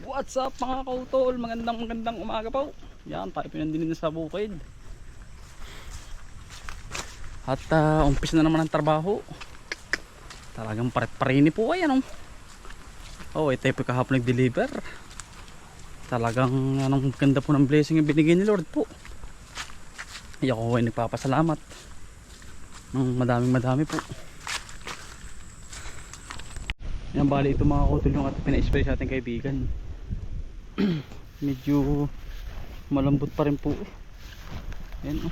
What's up mga kautol? Magandang umaga po. Yan, tayo pinandinin sa bukid. At umpis na naman ang trabaho. Talagang parit-parini po ay ano. Oh, ito po kahapon nag-deliver. Talagang anong ganda po ng blessing yung binigay ni Lord po. Ako ay nagpapasalamat. Madami po. Yan, bali ito mga kautol yung ating pina-spray sa ating kaibigan. Medyo malambot pa rin po. Yan,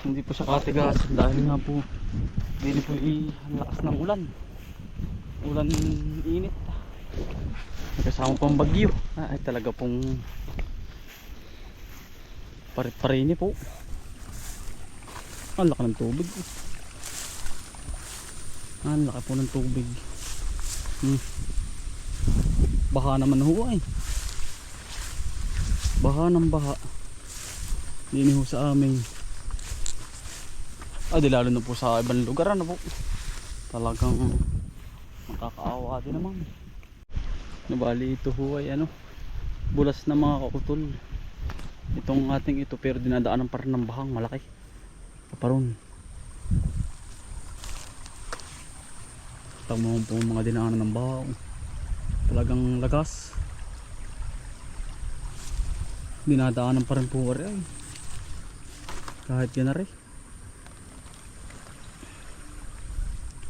hindi po siya katigas dahil nga po hindi po lakas ng ulan init, kasama pang bagyo. Ay talaga pong parit-parini po. Ang laki ng tubig, ang laki po ng tubig. Baha naman ho ay baha ng baha hindi ho sa amin. Di lalo na po sa ibang lugar ano po, talagang makakaawa din naman. Nabali ito ho ay ano, bulas na mga kautol itong ating ito, pero dinadaanan pa rin ng bahang malaki kaparon. Tama po mga dinaanan ng baha, talagang lagas. Dinadaanan pa rin po ay kahit yan na rin.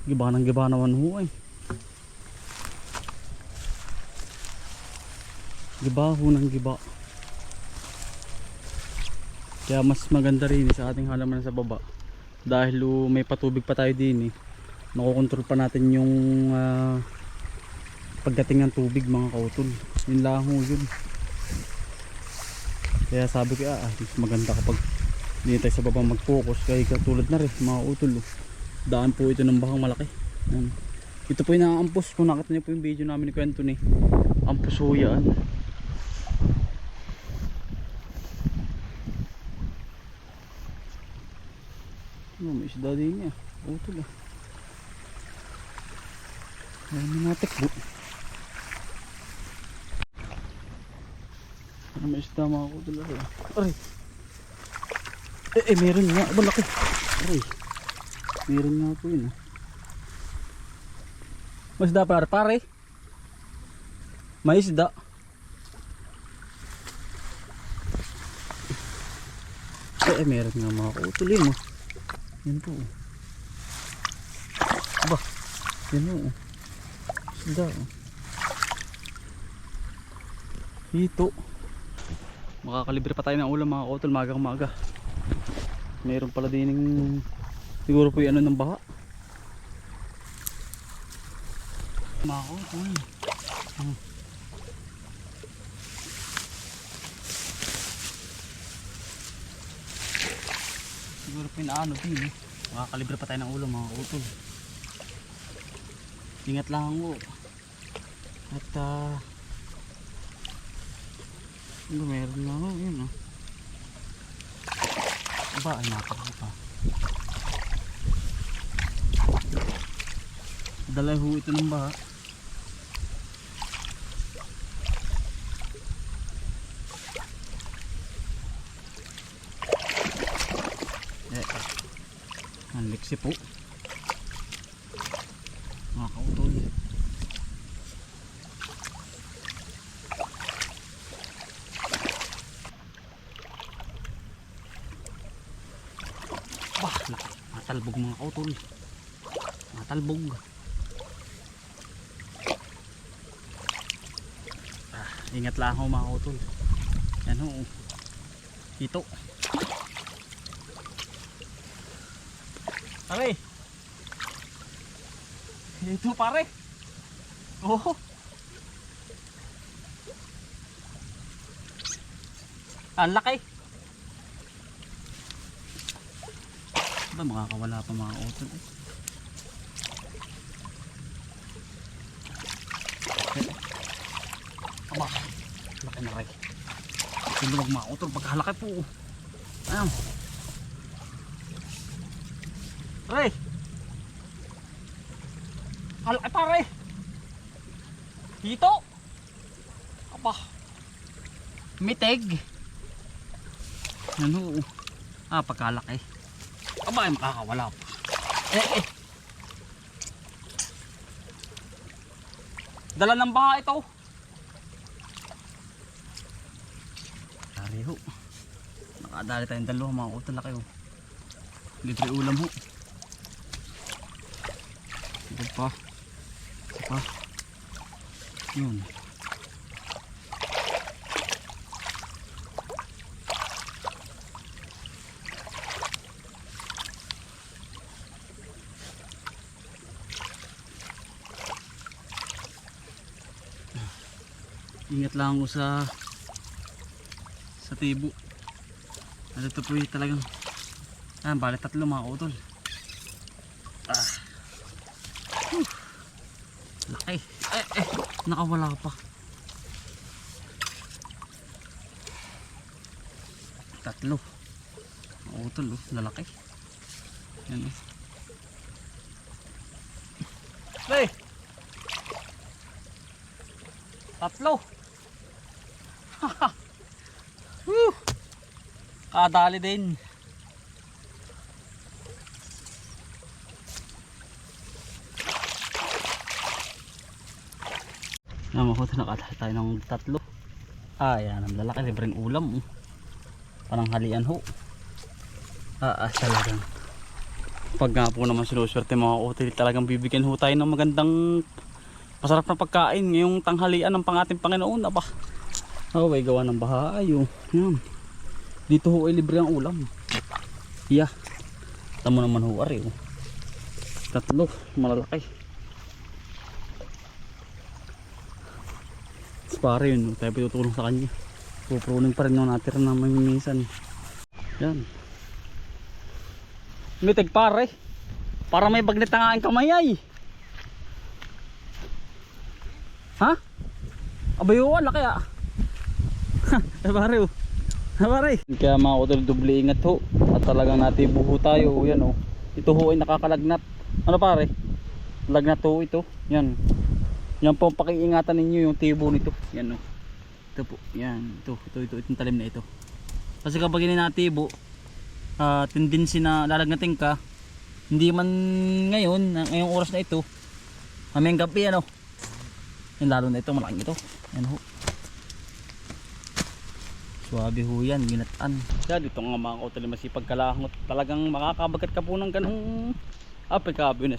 Giba ng giba naman ho ay. Giba ho ng giba. Kaya mas maganda rin sa ating halaman sa baba. Dahil may patubig pa tayo din eh. Makokontrol pa natin yung pagdating ng tubig mga kautol. Yun lang ho yun. Kaya sabi ko mas maganda kapag hindi tayo sa baba mag-focus. Kaya katulad na rin mga utol. Daan po ito ng bahang malaki. Ito po yung naampos. Kung nakita niyo po yung video namin ni Kwento ni ampos ho yan. May isda din niya. Utol May natik po. May isda mga utol Aray. Meron nga. Malaki. Aray. Meron nga po yun. May isda pare. May isda. Meron nga mga kautol yun. Yan po. Aba. Yan o. Isda o. Hito. Makakalibre pa tayo ng ulam mga kautol magang-maga. Meron pala din yung siguro po yung ano ng baha. Mga kautol. Siguro po yung ano din makakalibre pa tayo ng ulam mga kautol. Ingat lang ho. At meron na ho yun Aba ay napaka pa. Dala ho ito ng baha. Ang liksi po mga kautol. Matalbog mga kautol. Matalbog. Ingat lang ho mga kautol. Yan ho. Ito. Pare. Ito pare. Oh. Ang laki. Ba makakawala pa mga utol Aba. Laki na rin. Sinuwag mga utol pagkalaki po. Ayun. Pare. Halaki pare. Dito. Apa. Mitig. Ano? Pagkalaki. Aba ay makakawala pa. Dala ng baha ito. Dari ho. Nakadali tayong dalawa mga utol na kayo. Libre ulam ho. Ito pa. Ito pa. Yun. Ingat lang ako sa tibo. At ito po yung talagang bali 3 mga utol. Laki. Nakawala pa. 3 mga utol, lalaki. Yan. Hey! 3. Kadali din. Naman ko nakatali tayo ng 3. Yan ang lalaki, libreng ulam. Pananghalian ho. Talagang pag nga po naman sinuswerte mga utol, talagang bibigyan ho tayo ng magandang masarap na pagkain ngayong tanghalian ng ating Panginoon. May gawa ng bahayo. Yan. Dito ho ay libre ang ulam. Tamo naman ho ari. 3 malalaki. Pare yun, tayo tutulong sa kanya. Pupruning pa rin nung natira naman minsan. Yan. Mitig pare. Para may bagnet ang aking kamay ay. Abayo, laki pare pare. Kaya mga utol, doble ingat ho. At talagang natibo ho tayo. Yan ho. Ito ho ay nakakalagnat. Ano pare? Lagnat ho ito. Yan. Yan po ang pakiingatan ninyo yung tibo nito. Yan ho. Ito po. Yan. Ito. Itong talim na ito. Kasi kapag hindi natibo, tendency na lalagnatin ka. Hindi man ngayong oras na ito. Mamayang gabi yan ho. Yan lalo na ito. Malaking ito. Yan ho. Suwabe ho yan, ginatan. Kaya dito nga mga utol, masipag kalahangot. Talagang makakabagat ka po ng ganong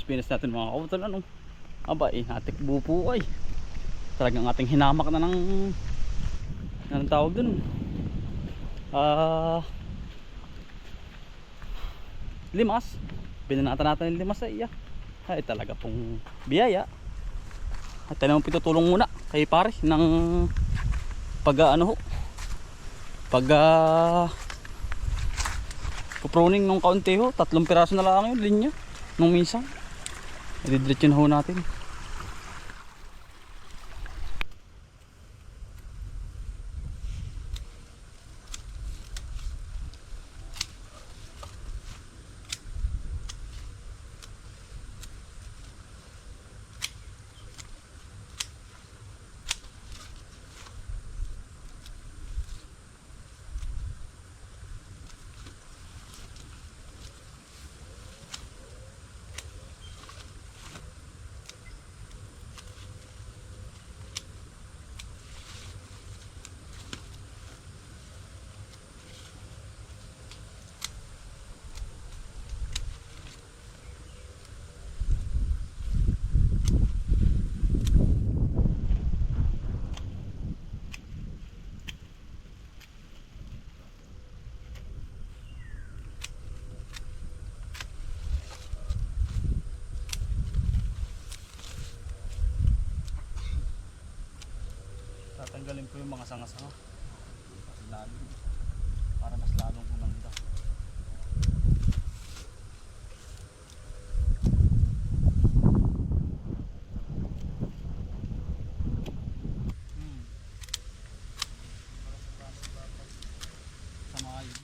pinas natin mga utol. Natikbo po ay. Talagang ating hinamak na ng anong tawag dun? Limas. Binanatan natin yung limas ay talaga pong biyaya. At tayo naman pitutulong muna kay pare ng pruning nung kaunti ho. 3 piraso na lang yung linya nung minsan. I-diretso na ho natin. Tatanggalin ko yung mga sanga-sanga para mas lalong gumanda. Samayin.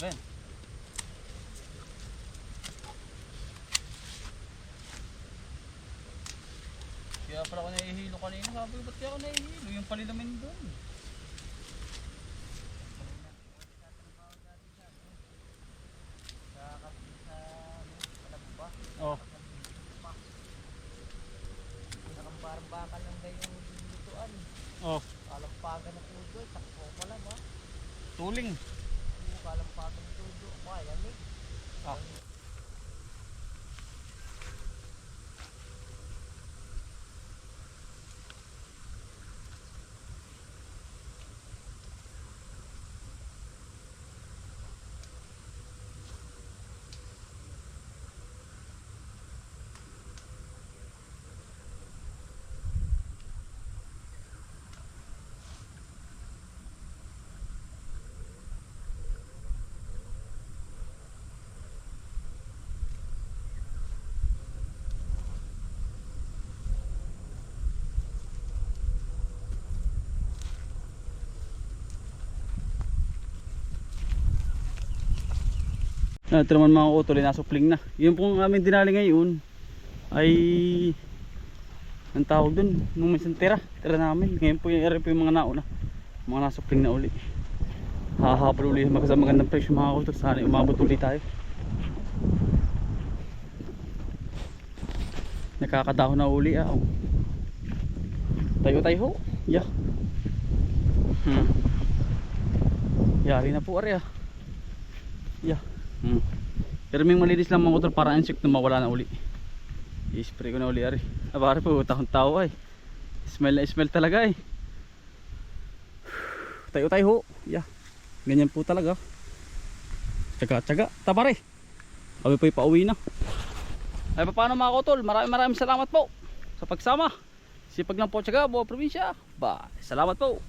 Ben. Kaya pala ako nahihilo kanina. Sabi ko, ba't kaya ako nahihilo? Yung pali naman doon. Oh. Parang bakal lang gayong lutuan. Oh. Kalampagan na tudo, takpo pala ba? Tuling. Kalampagan tudo, lamig. Ah. Ito naman mga utol, nasupling na. Yung pong aming dinali ngayon ay ang tawag dun, nung minsan tira namin. Ngayon po yung area po yung mga nauna, mga nasupling na uli. Hahapal uli magandang presyo mga utol. Sana umabot uli tayo. Nakakadahon na uli ah. Tayo ho. Yeah. Yari na po area. Yeah. Pero may malinis lang mga utol para insect na mawala na uli. I-spray ko na uli ari. Abari po tahong tao ay. Smell na smell talaga eh. Tayo ho. Yeah. Ganyan po talaga. Tsaga. Tabare. Kami po ipauwi na. Ay paano mga utol? Maraming salamat po sa pagsama. Sipag lang po tsaga, buong probinsya. Bye. Salamat po.